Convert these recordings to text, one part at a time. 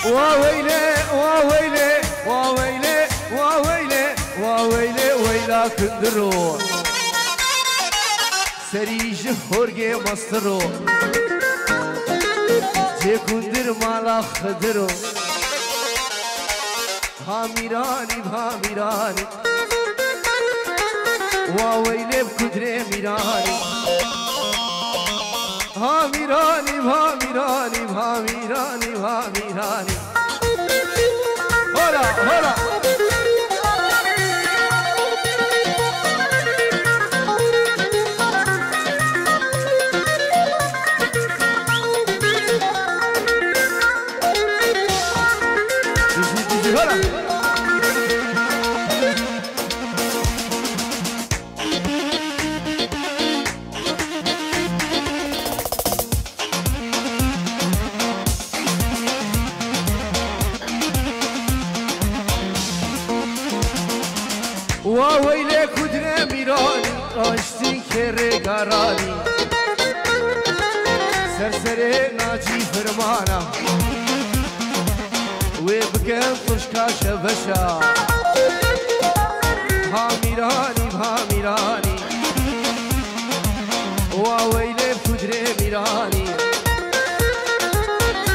وويلي وويلي وويلي وويلي وويلي ويلا كندرو سريج هورجي مسترو جي كندر مالا خدرو هاميراني هاميراني وويلي بكدري ميراني هاميراني هاميراني هاميراني هاميراني هلا هلا وويلك ودنا ميراني راشتي كرقاراني سرسري ناجي فرمانا وبكم طشكا شبشا هاميراني هاميراني وويلك ودنا ميراني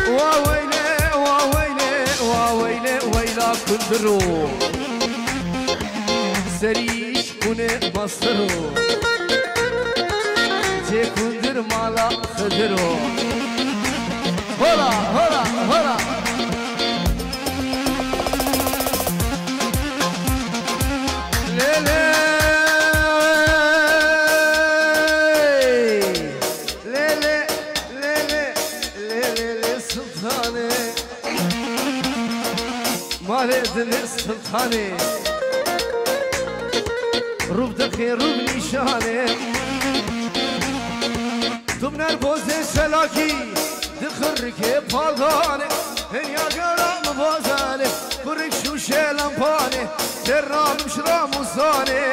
وويلك وويلك وويلك ويلا كندرو سريش كونه مصرو جي كندر مالا خدرو هلا هلا هلا ليلي ليلي ليلي ليلي سلطاني مالي دني سلطاني روب دقي روب نشانه تمنر بوزه سلاكي دخرك بالغانه هنيا قرام بوزانه برك شو شيلان بانه درام شرام وزانه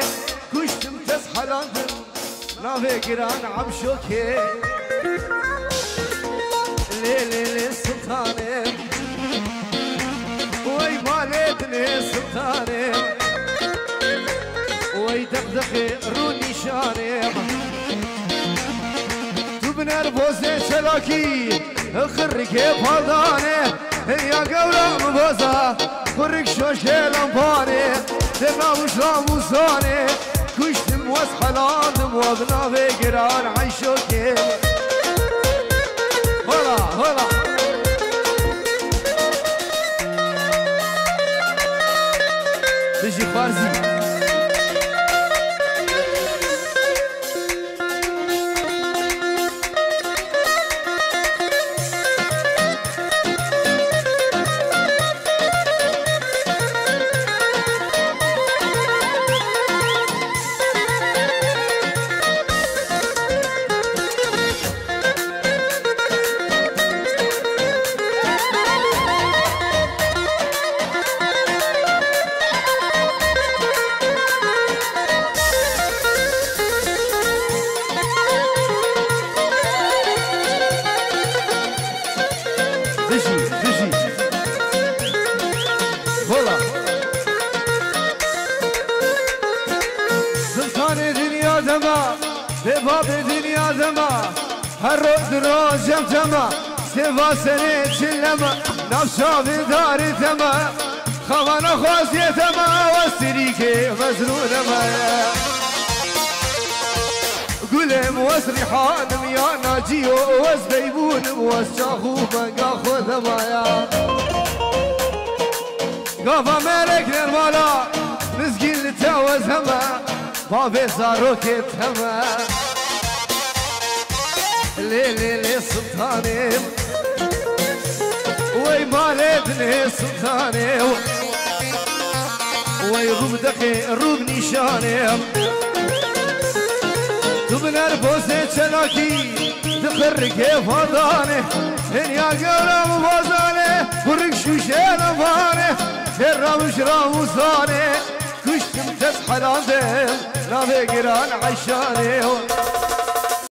كشتم تسحلاندم نافي قران عبشوكي ليلي لي سلطانه وي مالتني سلطانه ويدقدقي روني شانم تبنر بوزي سلاكي اخرك بردانه يا قورا مبوزا خرك شوشي لمبانه دنا وشرام وصانه كشتم واسحلاندم وابنا في قران عيشوكي هلا هلا تجي فارزي باب دنيا دما هر روز يوم تما سوا سنة سلما نفسا في دار تما خوانا خوزي تما وستريك مزرون ما قلم وسرحان يا ناجي وزبيبون وسشاخو منقا خذ مايا قافا مالك نرمالا نسقين لتاوز هما بابي زاروكي تما ليلي لي سلطاني وي مالتني سلطاني وي روب دقي روب نشاني تبنر بوزي تلاكي تخرق فضاني ان يا قرام بوزاني برق شوشي نفاني الرام شرام وصاني كشتم تسحل عندهم نافي قران عشاني